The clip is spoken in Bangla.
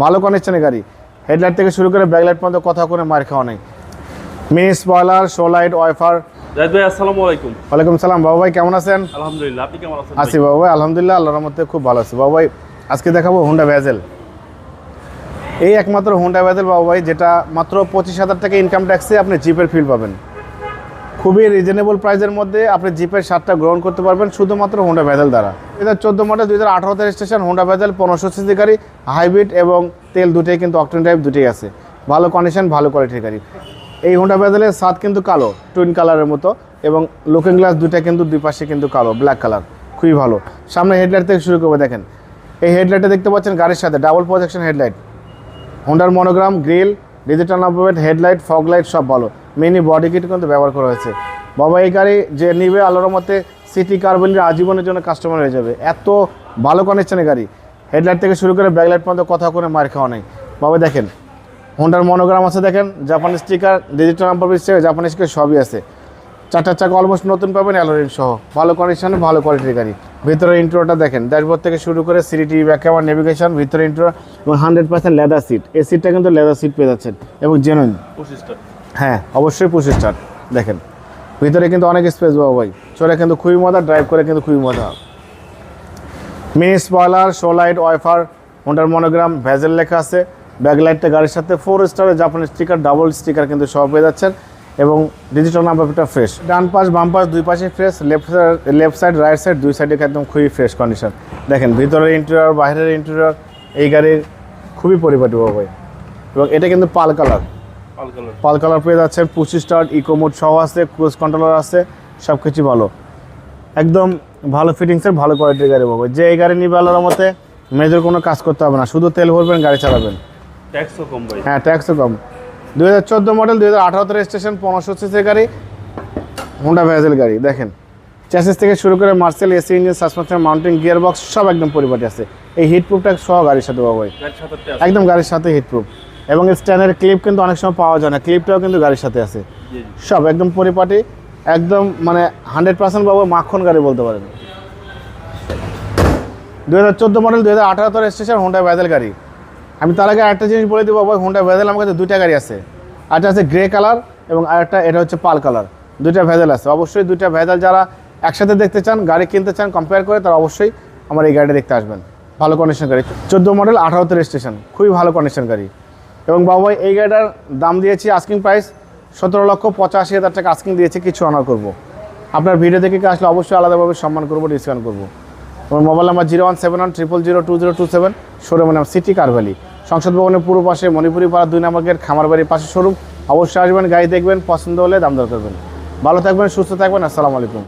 ভালো কন্ডিশনের গাড়ি। হেডলাইট থেকে শুরু করে ব্যাকলাইট পর্যন্ত কথা কোনো মার খাওয়া নেই। Mini spoiler, show light, wiper. Zahid ভাই আসসালামু আলাইকুম। ওয়ালাইকুম সালাম। বাবু ভাই কেমন আছেন? আলহামদুলিল্লাহ, আপনি কেমন আছেন? আছি বাবু ভাই, আলহামদুলিল্লাহ, আল্লাহর রহমতে খুব ভালো আছি। বাবু ভাই আজকে দেখাবো হোন্ডা ভেজেল। এই একমাত্র হোন্ডা ভেজেল বাবু ভাই, যেটা মাত্র 25,000 টাকা ইনকাম ট্যাক্সে আপনি জিপের ফিল পাবেন। খুবই রিজনেবল প্রাইসের মধ্যে আপনি জিপের স্বাদটা গ্রহণ করতে পারবেন শুধুমাত্র হোন্ডা ভেজেল দ্বারা। 2014 model, 2018 registration Honda bezel, 1500 CC গাড়ি, হাইব্রিড এবং তেল দুটোই কিন্তু অকটেন টাইপ দুটোই আছে। ভালো কন্ডিশন, ভালো কোয়ালিটির গাড়ি। এই হোন্ডা ভেজেলের ছাদ কিন্তু কালো, টুইন কালারের মতো, এবং লুকিং গ্লাস দুটা কিন্তু দুই পাশে কিন্তু কালো, ব্ল্যাক কালার, খুবই ভালো। সামনে হেডলাইট থেকে শুরু করবে, দেখেন এই হেডলাইটটা দেখতে পাচ্ছেন গাড়ির সাথে ডাবল প্রজেকশন হেডলাইট, হোন্ডার monogram, grille, digital number, headlight, fog light সব ভালো। মিনি বডি কিট কিন্তু ব্যবহার করা হয়েছে। বাবা এই গাড়ি যে নিবে আল্লাহর মতে সিটি কার বলে আজীবনের জন্য কাস্টমার হয়ে যাবে, এত ভালো কন্ডিশনের গাড়ি। হেডলাইট থেকে শুরু করে ব্যাকলাইট পর্যন্ত কথা কোনো মার খাওয়া নেই। বাবা দেখেন হোন্ডার মনোগ্রাম আছে, দেখেন জাপানি স্টিকার, ডিজিটাল নাম্বার জাপানি স্টিকার সবই আছে। চারটা চাকা অলমোস্ট নতুন পাবেন অ্যালোরিং সহ, ভালো কন্ডিশনে ভালো কোয়ালিটির গাড়ি। ভিতরে ইন্ট্রোটা দেখেন, ড্যাশবোর্ড থেকে শুরু করে সিটি ব্যাক ক্যামেরা, নেভিগেশন, ভিতরে ইন্ট্রো এবং 100% লেদার সিট। এই সিটটা কিন্তু লেদার সিট পেয়ে যাচ্ছেন এবং জেনুইন। হ্যাঁ অবশ্যই 25 স্টার। দেখেন ভিতরে কিন্তু অনেক স্পেস বাবু ভাই, চলে কিন্তু খুবই মজা, ড্রাইভ করে কিন্তু খুবই মজা। Mini spoiler, show light, wiper, হোন্ডার মনোগ্রাম, ভেজেল লেখা আছে। ব্যাকলাইটটা গাড়ির সাথে 4 স্টারের জাপানি স্টিকার, ডাবল স্টিকার কিন্তু সব পেয়ে যাচ্ছেন এবং ডিজিটাল নাম্বারটা ফ্রেশ। ডান পাশ বাম পাশ দুই পাশে fresh, left side right side দুই সাইডে একদম খুবই ফ্রেশ কন্ডিশন। দেখেন ভিতরের ইন্টেরিয়র, বাইরের ইন্টেরিয়র, এই গাড়ির খুবই পরিপাটি বাবু ভাই। এবং এটা কিন্তু পাল কালার পেয়ে যাচ্ছেন। 25 স্টার, ইকো মোড সহ আছে, ক্রুজ কন্ট্রোলার আছে, সব কিছু ভালো, একদম ভালো ফিটিংসের ভালো কোয়ালিটির গাড়ি বাবু। যে এই গাড়ি নিবে আল্লাহর মতে মেজর কোনো কাজ করতে হবে না, শুধু তেল ভরবেন, গাড়ি চালাবেন। ট্যাক্সও কম ভাই। হ্যাঁ ট্যাক্সও কম। 2014 মডেল, 2018 রেজিস্ট্রেশন, 1500 সিসি গাড়ি, হোন্ডা ভেজেল গাড়ি। দেখেন চ্যাসিস থেকে শুরু করে Marcel, AC engine, suspension, mounting, gear box সব একদম পরিপাটি আছে। এই হিটপ্রুফটা সহ গাড়ির সাথে বাবু ভাই, একদম গাড়ির সাথে হিটপ্রুফ। এবং স্ট্যান্ডের ক্লিপ কিন্তু অনেক সময় পাওয়া যায় না, ক্লিপটাও কিন্তু গাড়ির সাথে আছে। সব একদম পরিপাটি, একদম মানে 100% বাবু মাখন গাড়ি বলতে পারেন। 2014 মডেল, 2018 রেজিস্ট্রেশন হোন্ডা ভেজেল গাড়ি। আমি তার আগে আরেকটা জিনিস বলে দেবো ভাই, হোন্ডা ভেজেল আমার কাছে দুইটা গাড়ি আছে। একটা আছে গ্রে কালার এবং আরেকটা এটা হচ্ছে পাল কালার, দুইটা ভেজেল আছে। অবশ্যই দুইটা ভেজেল যারা একসাথে দেখতে চান, গাড়ি কিনতে চান কম্পেয়ার করে, তারা অবশ্যই আমার এই গাড়িটা দেখতে আসবেন। ভালো কন্ডিশন গাড়ি, 14 মডেল, 18 রেজিস্ট্রেশন, খুবই ভালো কন্ডিশন গাড়ি। এবং বাবু ভাই এই গাড়িটার দাম দিয়েছি আস্কিং প্রাইস 17,85,000 টাকা আস্কিং দিয়েছি, কিছু অনার করবো। আপনার ভিডিও দেখে আসলে অবশ্যই আলাদাভাবে সম্মান করবো, ডিসকাউন্ট করবো। আমার মোবাইল নাম্বার 01710002027, শোরুমের নাম সিটি কার ভ্যালি, সংসদ ভবনের পূর্ব পাশে, মণিপুরি পাড়া 2 নম্বর গেট, খামার বাড়ির পাশে শোরুম। অবশ্যই আসবেন, গাড়ি দেখবেন, পছন্দ হলে দাম দর করবেন। ভালো থাকবেন, সুস্থ থাকবেন, আসসালামু আলাইকুম।